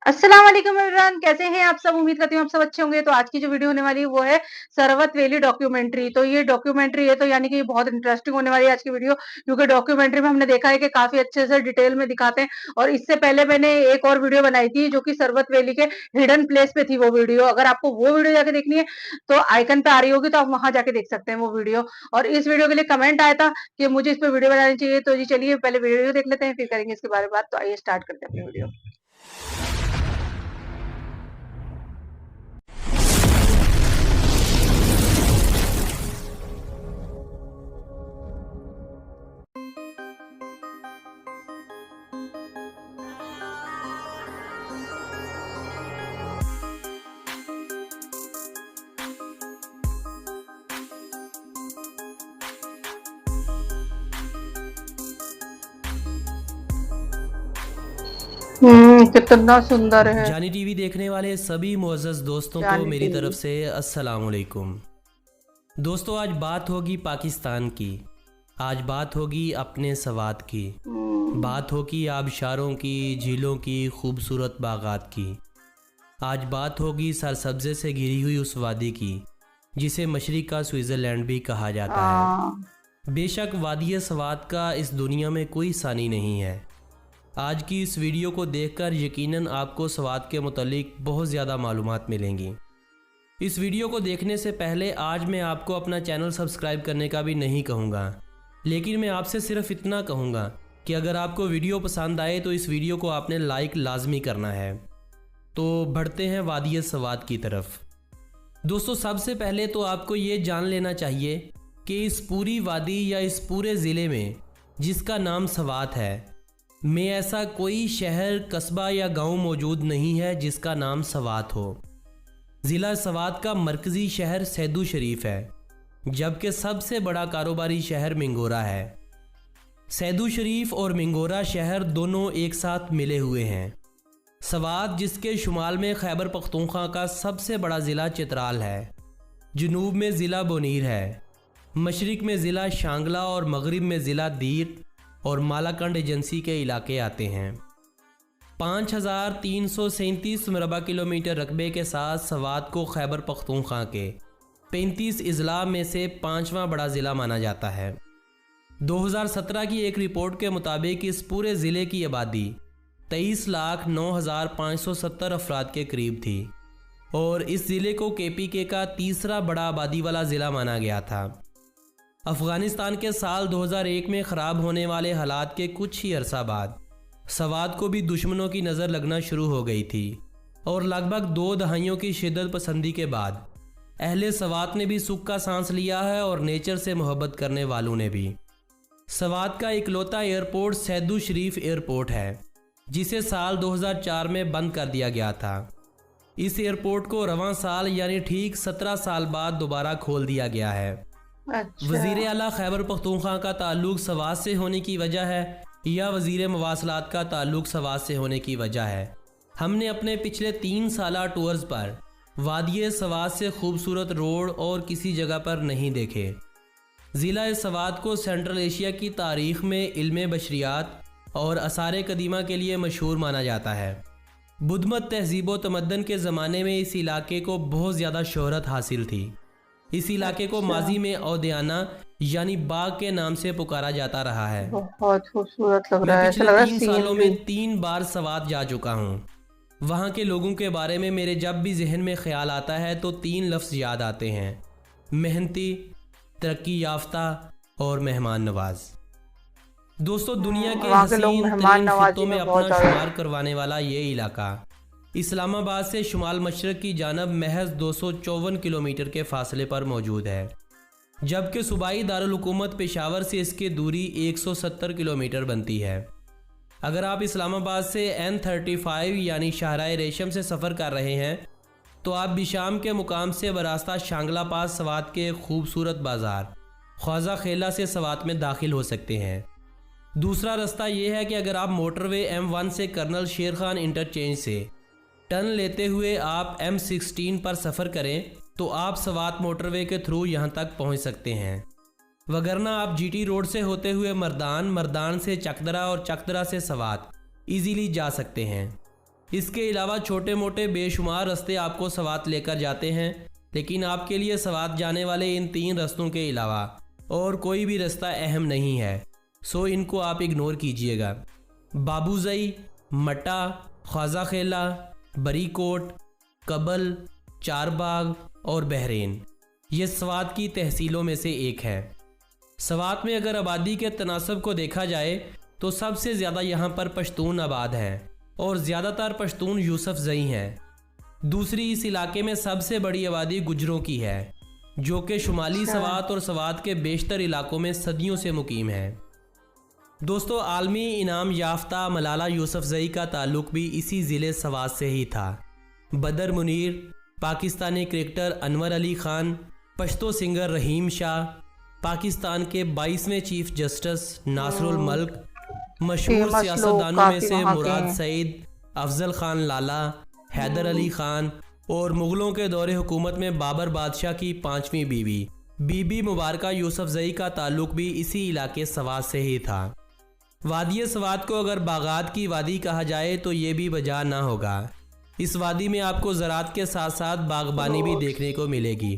अस्सलाम वालेकुम एवरीवन, कैसे हैं आप सब? उम्मीद करती हूँ आप सब अच्छे होंगे। तो आज की जो वीडियो होने वाली है वो है सरवत वैली डॉक्यूमेंट्री। तो ये डॉक्यूमेंट्री है तो यानी कि ये बहुत इंटरेस्टिंग होने वाली है आज की वीडियो, क्योंकि डॉक्यूमेंट्री में हमने देखा है कि काफ़ी अच्छे से डिटेल में दिखाते हैं। और इससे पहले मैंने एक और वीडियो बनाई थी जो कि सरवत वैली के हिडन प्लेस पे थी वो वीडियो। अगर आपको वो वीडियो जाके देखनी है तो आइकन पे आ रही होगी, तो आप वहाँ जाके देख सकते हैं वो वीडियो। और इस वीडियो के लिए कमेंट आया था कि मुझे इस पे वीडियो बनानी चाहिए, तो जी चलिए पहले वीडियो देख लेते हैं, फिर करेंगे इसके बारे में बात। तो आइए स्टार्ट करते हैं अपनी वीडियो। कितना सुंदर है जानी टीवी देखने वाले सभी मुअज़्ज़ज़ दोस्तों को जानी मेरी टीवी। तरफ से अस्सलाम वालेकुम। दोस्तों, आज बात होगी पाकिस्तान की। आज बात होगी अपने सवात की। हम्म, बात होगी आबशारों की, झीलों की, खूबसूरत बागात की। आज बात होगी सरसब्ज़े से घिरी हुई उस वादी की जिसे मशरिक़ का स्विट्ज़रलैंड भी कहा जाता है। हाँ, बेशक वादी सवात का इस दुनिया में कोई सानी नहीं है। आज की इस वीडियो को देखकर यकीनन आपको सवात के मुतालिक बहुत ज़्यादा मालूमात मिलेंगी। इस वीडियो को देखने से पहले आज मैं आपको अपना चैनल सब्सक्राइब करने का भी नहीं कहूँगा, लेकिन मैं आपसे सिर्फ इतना कहूँगा कि अगर आपको वीडियो पसंद आए तो इस वीडियो को आपने लाइक लाजमी करना है। तो बढ़ते हैं वादी सवात की तरफ। दोस्तों, सबसे पहले तो आपको ये जान लेना चाहिए कि इस पूरी वादी या इस पूरे ज़िले में जिसका नाम सवात है में ऐसा कोई शहर, कस्बा या गांव मौजूद नहीं है जिसका नाम सवात हो। ज़िला सवात का मरकज़ी शहर सैदू शरीफ है, जबकि सबसे बड़ा कारोबारी शहर मिंगोरा है। सैदू शरीफ और मिंगोरा शहर दोनों एक साथ मिले हुए हैं। सवात, जिसके शुमाल में खैबर पख्तूनख्वा का सबसे बड़ा ज़िला चित्राल है, जनूब में ज़िला बोनीर है, मशरिक़ में ज़िला शांगला और मगरिब में ज़िला दीर और मालाकंड एजेंसी के इलाके आते हैं। 5337 मरबा किलोमीटर रकबे के साथ सवात को खैबर पख्तूनख्वा के 35 अजला में से 5वां बड़ा ज़िला माना जाता है। 2017 की एक रिपोर्ट के मुताबिक इस पूरे ज़िले की आबादी 23,09,570 अफराद के करीब थी और इस ज़िले को KPK का तीसरा बड़ा आबादी वाला ज़िला माना गया था। अफ़गानिस्तान के साल 2001 में ख़राब होने वाले हालात के कुछ ही अरसा बाद सवात को भी दुश्मनों की नज़र लगना शुरू हो गई थी और लगभग 2 दहाइयों की शिद्दत पसंदी के बाद अहले सवात ने भी सुख का सांस लिया है और नेचर से मोहब्बत करने वालों ने भी। सवात का इकलौता एयरपोर्ट सैदू शरीफ एयरपोर्ट है, जिसे साल 2004 में बंद कर दिया गया था। इस एयरपोर्ट को रवां साल यानी ठीक 17 साल बाद दोबारा खोल दिया गया है। अच्छा। वज़ीर आला खैबर पख्तूनख्वा का ताल्लुक सवात से होने की वजह है या वज़ीर मवासलात का ताल्लुक सवात से होने की वजह है, हमने अपने पिछले 3 साला टूर्स पर वादी सवात से खूबसूरत रोड और किसी जगह पर नहीं देखे। ज़िला सवात को सेंट्रल एशिया की तारीख़ में इल्म बशरियात और आसार कदीमा के लिए मशहूर माना जाता है। बुद्धमत तहज़ीब व तमद्दन के ज़माने में इस इलाके को बहुत ज़्यादा शोहरत हासिल थी। इस इलाके को माजी में औदियाना यानी बाग के नाम से पुकारा जाता रहा है। बहुत खूबसूरत लग मैं रहा है, ऐसा पिछले लग रहा है 3 सालों सीनरी। में 3 बार सवात जा चुका हूँ। वहाँ के लोगों के बारे में मेरे जब भी जहन में ख्याल आता है तो 3 लफ्ज़ याद आते हैं: मेहनती, तरक्की याफ्ता और मेहमान नवाज। दोस्तों, दुनिया के वहाँ के लोग हसीन मेहमान तरीन नवाजी खित्तों में में बहुत अपना ज्यादा। शुमार करवाने वाला ये इलाका इस्लामाबाद से शुमाल मशरक़ की जानब महज 254 किलोमीटर के फासले पर मौजूद है, जबकि सूबाई दारुल हुकूमत पेशावर से इसकी दूरी 170 किलोमीटर बनती है। अगर आप इस्लामाबाद से N35 यानी शाहराह रेशम से सफ़र कर रहे हैं तो आप बिशाम के मुकाम से बरास्ता शांगला पास सवात के खूबसूरत बाज़ार ख्वाजा खेला से सवात में दाखिल हो सकते हैं। दूसरा रास्ता यह है कि अगर आप मोटरवे M1 से कर्नल शेर खान इंटरचेंज से टर्न लेते हुए आप M16 पर सफ़र करें तो आप सवात मोटरवे के थ्रू यहाँ तक पहुँच सकते हैं, वगरना आप GT रोड से होते हुए मर्दान, मर्दान से चकदरा और चकदरा से सवात इजीली जा सकते हैं। इसके अलावा छोटे मोटे बेशुमार रास्ते आपको सवात लेकर जाते हैं, लेकिन आपके लिए सवात जाने वाले इन 3 रास्तों के अलावा और कोई भी रास्ता अहम नहीं है, सो इनको आप इग्नोर कीजिएगा। बाबूजई, मटा, ख्वाजा खेला, बरीकोट, कबल, चारबाग और बहरीन ये सवात की तहसीलों में से एक है। सवात में अगर आबादी के तनासब को देखा जाए तो सबसे ज़्यादा यहाँ पर पश्तून आबाद हैं और ज़्यादातर पश्तून यूसुफजई हैं। दूसरी, इस इलाके में सबसे बड़ी आबादी गुजरों की है, जो कि शुमाली सवात और सवात के बेशतर इलाकों में सदियों से मुकीम है। दोस्तों, आलमी इनाम याफ्ता मलाला यूसुफजई का ताल्लुक भी इसी ज़िले सवात से ही था। बदर मुनीर, पाकिस्तानी क्रिकेटर अनवर अली ख़ान, पश्तो सिंगर रहीम शाह, पाकिस्तान के 22वें चीफ जस्टिस नासरुल मल्क, मशहूर सियासतदानों में से मुराद सईद, अफजल खान लाला, हैदर अली खान और मुग़लों के दौरे हुकूमत में बाबर बादशाह की 5वीं बीवी बीबी मुबारका यूसुफजई का ताल्लुक भी इसी इलाके सवात से ही था। वादी सवात को अगर बागात की वादी कहा जाए तो ये भी बजा ना होगा। इस वादी में आपको ज़राअत के साथ साथ बागबानी भी देखने को मिलेगी।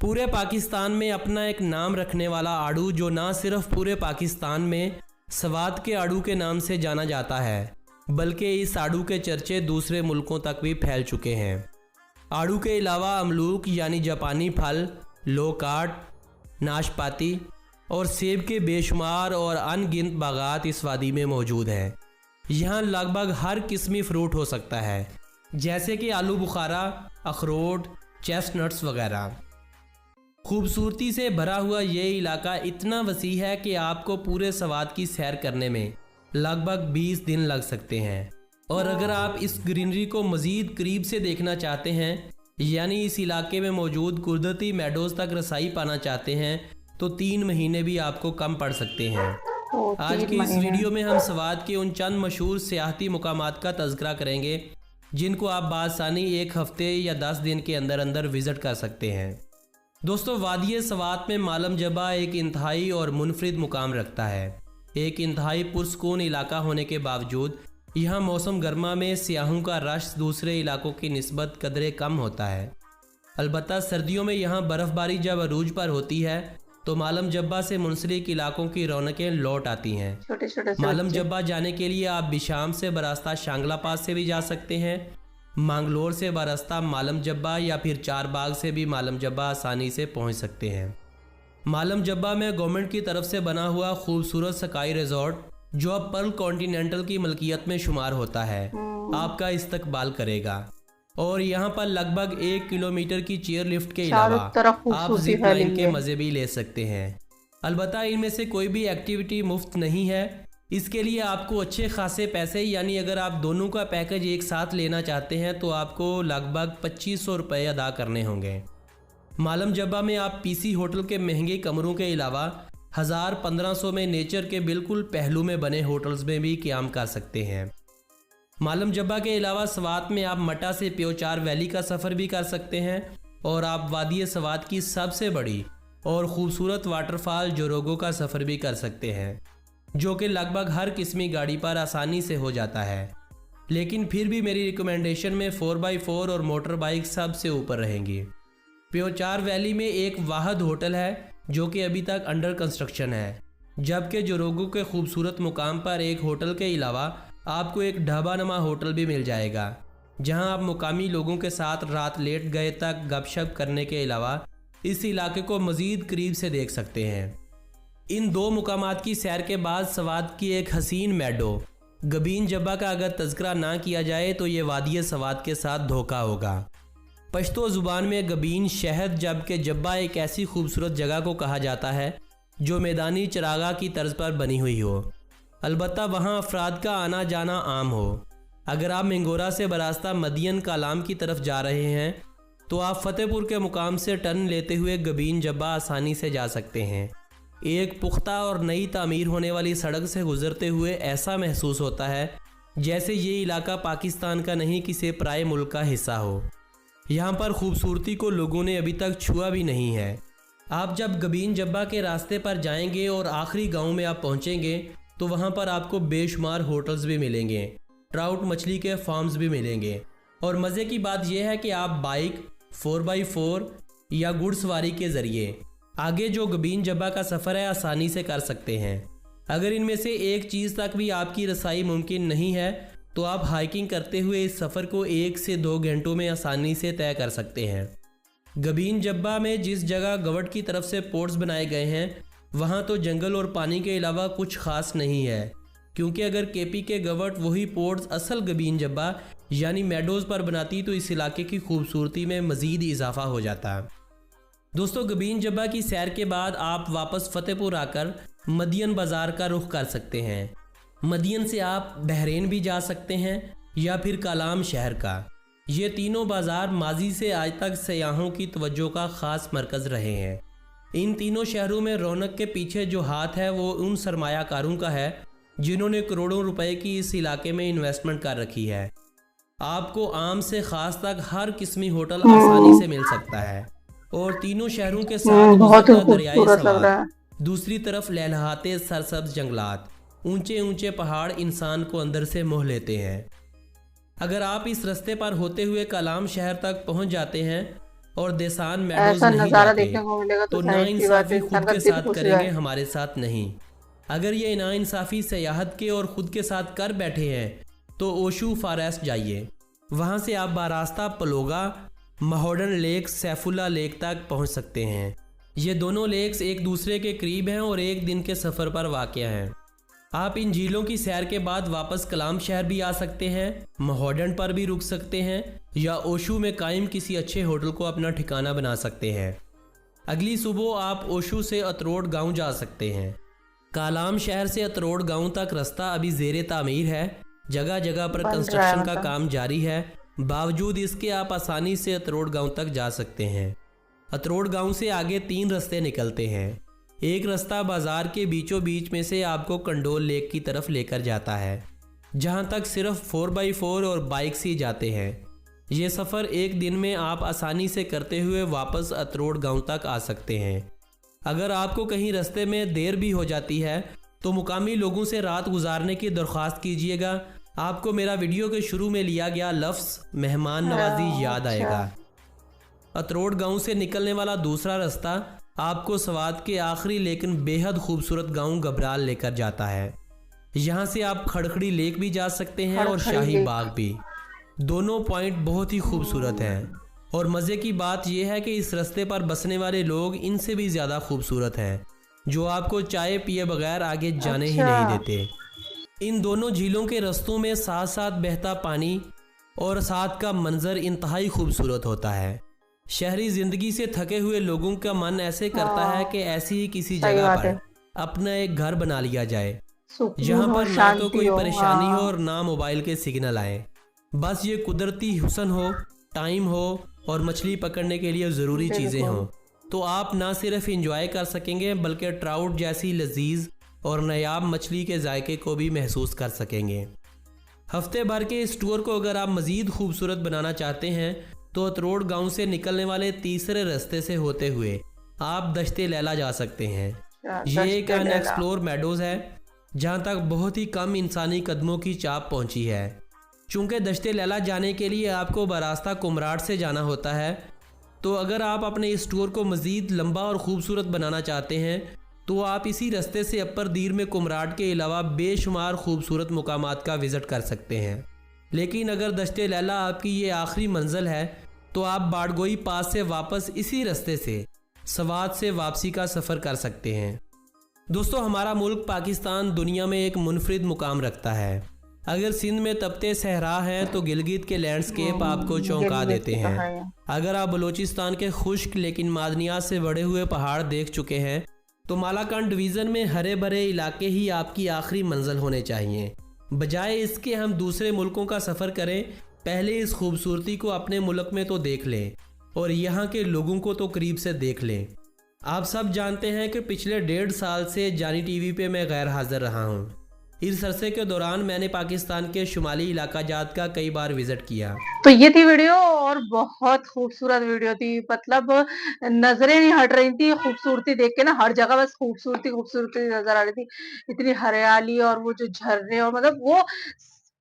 पूरे पाकिस्तान में अपना एक नाम रखने वाला आड़ू, जो ना सिर्फ पूरे पाकिस्तान में सवात के आड़ू के नाम से जाना जाता है, बल्कि इस आड़ू के चर्चे दूसरे मुल्कों तक भी फैल चुके हैं। आड़ू के अलावा अमलूक यानी जापानी फल, लोकाट, नाशपाती और सेब के बेशुमार और अनगिनत बागात इस वादी में मौजूद हैं। यहाँ लगभग हर किस्मी फ्रूट हो सकता है, जैसे कि आलू बुखारा, अखरोट, चेस्टनट्स वगैरह। खूबसूरती से भरा हुआ ये इलाका इतना वसी है कि आपको पूरे सवात की सैर करने में लगभग 20 दिन लग सकते हैं। और अगर आप इस ग्रीनरी को मज़ीद करीब से देखना चाहते हैं, यानी इस इलाके में मौजूद कुदरती मेडोज़ तक रसाई पाना चाहते हैं, तो 3 महीने भी आपको कम पड़ सकते हैं। आज की इस वीडियो में हम सवात के उन चंद मशहूर सियाहती मुकामात का तज़किरा करेंगे जिनको आप बासानी 1 हफ्ते या 10 दिन के अंदर अंदर विज़िट कर सकते हैं। दोस्तों, वादी सवात में मालम जबा एक इंतहाई और मुनफरिद मुकाम रखता है। एक इंतहाई पुरसकून इलाका होने के बावजूद यहाँ मौसम गर्मा में सियाहों का रश दूसरे इलाकों की निस्बत कदरे कम होता है। अलबत्ता सर्दियों में यहाँ बर्फ़बारी जब अरूज पर होती है तो मालम जब्बा से मुंसलिक इलाकों की रौनकें लौट आती हैं। मालम जब्बा जाने के लिए आप बिशाम से बरास्ता शांगला पास से भी जा सकते हैं, मांगलोर से बरास्ता मालम जब्बा या फिर चारबाग से भी मालम जब्बा आसानी से पहुंच सकते हैं। मालम जब्बा में गवर्नमेंट की तरफ से बना हुआ खूबसूरत स्काई रिजॉर्ट, जो अब पर्ल कॉन्टिनेंटल की मलकियत में शुमार होता है, आपका इस्तकबाल करेगा। और यहाँ पर लगभग 1 किलोमीटर की चेयर लिफ्ट के अलावा आप जिप लाइन के मज़े भी ले सकते हैं। अलबत्ता इनमें से कोई भी एक्टिविटी मुफ्त नहीं है। इसके लिए आपको अच्छे खासे पैसे, यानी अगर आप दोनों का पैकेज एक साथ लेना चाहते हैं तो आपको लगभग 2500 रुपये अदा करने होंगे। मालम जब्बा में आप पीसी होटल के महंगे कमरों के अलावा 1000-1500 में नेचर के बिल्कुल पहलू में बने होटल्स में भी क़याम कर सकते हैं। मालम जब्बा के अलावा सवात में आप मटा से प्योचार वैली का सफ़र भी कर सकते हैं और आप वादी सवात की सबसे बड़ी और ख़ूबसूरत वाटरफॉल जोरोगो का सफ़र भी कर सकते हैं, जो कि लगभग हर किस्मी गाड़ी पर आसानी से हो जाता है। लेकिन फिर भी मेरी रिकमेंडेशन में 4x4 और मोटर बाइक सबसे ऊपर रहेंगी। प्योचार वैली में एक वाहद होटल है जो कि अभी तक अंडर कंस्ट्रक्शन है, जबकि जोरोगो के खूबसूरत मुकाम पर एक होटल के अलावा आपको एक ढाबानुमा होटल भी मिल जाएगा, जहां आप मुकामी लोगों के साथ रात लेट गए तक गपशप करने के अलावा इस इलाके को मज़ीद करीब से देख सकते हैं। इन 2 मुकामात की सैर के बाद सवात की एक हसीन मेडो गबीन जब्बा का अगर तज़किरा ना किया जाए तो ये वादी सवात के साथ धोखा होगा। पश्तो ज़ुबान में गबीन शहद, जबकि जब्बा एक ऐसी खूबसूरत जगह को कहा जाता है जो मैदानी चरागाह की तर्ज पर बनी हुई हो, अलबत्ता वहाँ अफराद का आना जाना आम हो। अगर आप मिंगोरा से बरास्ता मदियन कालाम की तरफ जा रहे हैं तो आप फतेहपुर के मुकाम से टर्न लेते हुए गबीन जब्बा आसानी से जा सकते हैं। एक पुख्ता और नई तामीर होने वाली सड़क से गुजरते हुए ऐसा महसूस होता है जैसे ये इलाका पाकिस्तान का नहीं, किसी पराए मुल्क का हिस्सा हो। यहाँ पर खूबसूरती को लोगों ने अभी तक छुआ भी नहीं है। आप जब गबीन जब्बा के रास्ते पर जाएंगे और आखिरी गांव में आप पहुँचेंगे तो वहाँ पर आपको बेशुमार होटल्स भी मिलेंगे, ट्राउट मछली के फार्म्स भी मिलेंगे। और मज़े की बात यह है कि आप बाइक, 4x4 या घुड़सवारी के ज़रिए आगे जो गबीन जब्बा का सफ़र है आसानी से कर सकते हैं। अगर इनमें से एक चीज़ तक भी आपकी रसाई मुमकिन नहीं है तो आप हाइकिंग करते हुए इस सफ़र को 1 से 2 घंटों में आसानी से तय कर सकते हैं। गबीन जब्बा में जिस जगह गवर्नमेंट की तरफ से पोर्ट्स बनाए गए हैं वहाँ तो जंगल और पानी के अलावा कुछ खास नहीं है, क्योंकि अगर केपी के गवर्नमेंट वही पोर्ट्स असल गबीन जब्बा यानी मेडोज़ पर बनाती तो इस इलाके की खूबसूरती में मज़ीद इजाफा हो जाता। दोस्तों, गबीन जब्बा की सैर के बाद आप वापस फतेहपुर आकर मदियन बाज़ार का रुख कर सकते हैं। मदियन से आप बहरीन भी जा सकते हैं या फिर कालाम शहर का। ये तीनों बाज़ार माजी से आज तक सयाहों की तवज्जो का ख़ास मरकज़ रहे हैं। इन तीनों शहरों में रौनक के पीछे जो हाथ है वो उन सरमायाकारों का है जिन्होंने करोड़ों रुपए की इस इलाके में इन्वेस्टमेंट कर रखी है। आपको आम से ख़ास तक हर किस्मी होटल आसानी से मिल सकता है और तीनों शहरों के साथ बहुत ही गुजरता दरियाई खूबसूरत लग रहा सवाद, है। दूसरी तरफ लहलहाते सरसब्ज जंगलात, ऊंचे ऊंचे पहाड़ इंसान को अंदर से मोह लेते हैं। अगर आप इस रास्ते पर होते हुए कलाम शहर तक पहुंच जाते हैं और देसान मेडोज ऐसा नहीं नज़ारा जाते देखने को मिलेगा तो तो जाहिर सी बात है नाइंसाफ़ी इंसान खुद का के दिल साथ खुश हो करेंगे, जाए। हमारे साथ नहीं। अगर ये नाइंसाफ़ी सयाहत के और ख़ुद के साथ कर बैठे हैं तो ओशू फॉरेस्ट जाइए। वहाँ से आप बारास्ता पलोगा, महोडन लेक, सैफुल्ला लेक तक पहुँच सकते हैं। ये दोनों लेक्स एक दूसरे के करीब हैं और एक दिन के सफ़र पर वाक़या हैं। आप इन झीलों की सैर के बाद वापस कलाम शहर भी आ सकते हैं, महोडन पर भी रुक सकते हैं या ओशू में कायम किसी अच्छे होटल को अपना ठिकाना बना सकते हैं। अगली सुबह आप ओशू से अतरोड गांव जा सकते हैं। कालाम शहर से अतरोड गांव तक रास्ता अभी ज़ेरे तामीर है, जगह जगह पर बन रहा है कंस्ट्रक्शन का मतलब। काम जारी है। बावजूद इसके आप आसानी से अतरोड गांव तक जा सकते हैं। अतरोड गांव से आगे 3 रास्ते निकलते हैं। एक रास्ता बाज़ार के बीचों बीच में से आपको कंडोल लेक की तरफ लेकर जाता है, जहां तक सिर्फ 4x4 और बाइक से जाते हैं। ये सफ़र एक दिन में आप आसानी से करते हुए वापस अतरोड गांव तक आ सकते हैं। अगर आपको कहीं रास्ते में देर भी हो जाती है तो मुकामी लोगों से रात गुजारने की दरख्वास्त कीजिएगा। आपको मेरा वीडियो के शुरू में लिया गया लफ्ज़ मेहमान नवाजी याद आएगा। अतरोड गांव से निकलने वाला दूसरा रास्ता आपको सवात के आखिरी लेकिन बेहद खूबसूरत गांव गबराल लेकर जाता है। यहाँ से आप खड़खड़ी लेक भी जा सकते हैं और खड़खड़ी शाही लेक। बाग भी। दोनों पॉइंट बहुत ही खूबसूरत हैं और मज़े की बात यह है कि इस रास्ते पर बसने वाले लोग इनसे भी ज़्यादा खूबसूरत हैं, जो आपको चाय पिए बगैर आगे जाने ही नहीं अच्छा। देते। इन दोनों झीलों के रास्तों में साथ साथ बहता पानी और साथ का मंजर इंतहाई खूबसूरत होता है। शहरी ज़िंदगी से थके हुए लोगों का मन ऐसे करता है कि ऐसी ही किसी सही जगह बात पर है। अपना एक घर बना लिया जाए, सुकून जहाँ हो, पर ना तो शांति कोई हो। परेशानी हो हाँ। और ना मोबाइल के सिग्नल आए। बस ये कुदरती हुस्न हो, टाइम हो और मछली पकड़ने के लिए ज़रूरी चीज़ें बिल्कुल। हों, तो आप ना सिर्फ इंजॉय कर सकेंगे बल्कि ट्राउट जैसी लजीज और नायाब मछली के जायके को भी महसूस कर सकेंगे। हफ्ते भर के इस टूर को अगर आप मज़ीद खूबसूरत बनाना चाहते हैं तो अतरोड गांव से निकलने वाले तीसरे रास्ते से होते हुए आप दश्ते लैला जा सकते हैं। ये एक दश्ते लैला। अनएक्सप्लोर मेडोज़ है जहां तक बहुत ही कम इंसानी कदमों की चाप पहुंची है। चूँकि दश्ते लैला जाने के लिए आपको बरास्ता कुमराट से जाना होता है, तो अगर आप अपने इस टूर को मज़ीद लंबा और ख़ूबसूरत बनाना चाहते हैं तो आप इसी रास्ते से अपर दीर में कुमराट के अलावा बेशुमार खूबसूरत मुकामात का विज़िट कर सकते हैं। लेकिन अगर दश्ते लैला आपकी ये आखिरी मंजिल है तो आप बाड़गोई पास से वापस इसी रास्ते से सवात से वापसी का सफ़र कर सकते हैं। दोस्तों, हमारा मुल्क पाकिस्तान दुनिया में एक मुनफरिद मुकाम रखता है। अगर सिंध में तपते सहरा हैं तो गिलगित के लैंडस्केप आपको चौंका गिलगित देते की हैं। कहानी। अगर आप बलूचिस्तान के खुश्क लेकिन मादनियात से बड़े हुए पहाड़ देख चुके हैं तो मालाकान डिवीज़न में हरे भरे इलाके ही आपकी आखिरी मंजिल होने चाहिए। बजाय इसके हम दूसरे मुल्कों का सफ़र करें, पहले इस खूबसूरती को अपने मुल्क में तो देख लें और यहाँ के लोगों को तो करीब से देख लें। आप सब जानते हैं कि पिछले 1.5 साल से जानी टीवी पे मैं गैर हाजिर रहा हूँ। इस अरसे के दौरान मैंने पाकिस्तान के शुमाली इलाका जात का कई बार विज़िट किया। तो ये थी वीडियो और बहुत खूबसूरत वीडियो थी, मतलब नज़रें नहीं हट रही थी खूबसूरती देख के ना, हर जगह बस खूबसूरती, खूबसूरती नज़र आ रही थी। इतनी हरियाली और वो जो झरने और मतलब वो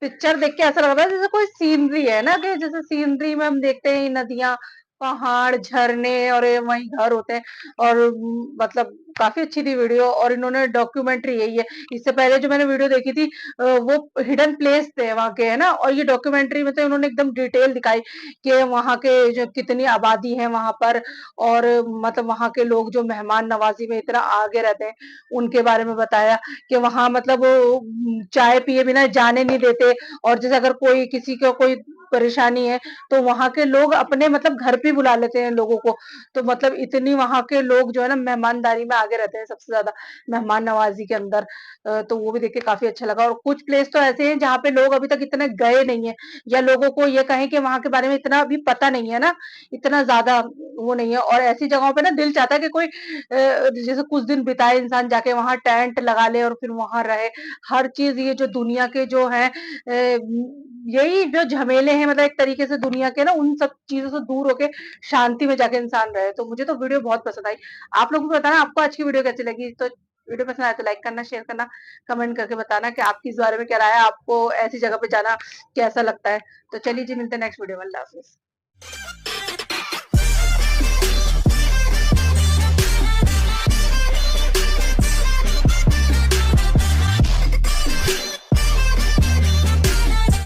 पिक्चर देख के ऐसा लग रहा है जैसे कोई सीनरी है ना, कि जैसे सीनरी में हम देखते हैं नदियाँ, पहाड़, झरने और ये वहीं घर होते हैं। और मतलब काफ़ी अच्छी थी वीडियो, और इन्होंने डॉक्यूमेंट्री यही है। इससे पहले जो मैंने वीडियो देखी थी वो हिडन प्लेस थे वहाँ के, है ना? और ये डॉक्यूमेंट्री में तो इन्होंने एकदम डिटेल दिखाई कि वहाँ के जो कितनी आबादी है वहाँ पर, और मतलब वहाँ के लोग जो मेहमान नवाज़ी में इतना आगे रहते हैं, उनके बारे में बताया कि वहाँ मतलब चाय पिए बिना जाने नहीं देते। और जैसे अगर कोई किसी को कोई परेशानी है तो वहाँ के लोग अपने मतलब घर पे बुला लेते हैं लोगों को। तो मतलब इतनी वहाँ के लोग जो है ना मेहमानदारी में आगे रहते हैं सबसे ज़्यादा, मेहमान नवाज़ी के अंदर। तो वो भी देख के काफ़ी अच्छा लगा। और कुछ प्लेस तो ऐसे हैं जहाँ पे लोग अभी तक इतने गए नहीं हैं, या लोगों को ये कहें कि वहाँ के बारे में इतना अभी पता नहीं है ना, इतना ज़्यादा वो नहीं है। और ऐसी जगहों पे ना दिल चाहता है कि कोई जैसे कुछ दिन बिताए इंसान, जाके वहाँ टेंट लगा ले और फिर वहाँ रहे। हर चीज़ ये जो दुनिया के जो है यही जो झमेले हैं, मतलब एक तरीके से दुनिया के ना उन सब चीज़ों से दूर होके शांति में जाके इंसान रहे। तो मुझे तो वीडियो बहुत पसंद आई। आप लोगों को बताना आपको आज की वीडियो कैसी लगी? तो वीडियो पसंद आए तो लाइक करना, शेयर करना, कमेंट करके बताना कि आपकी इस बारे में क्या राय है, आपको ऐसी जगह पे जाना कैसा लगता है? तो चलिए जी, मिलते हैं नेक्स्ट वीडियो में। अल्लाह हाफ़िज़।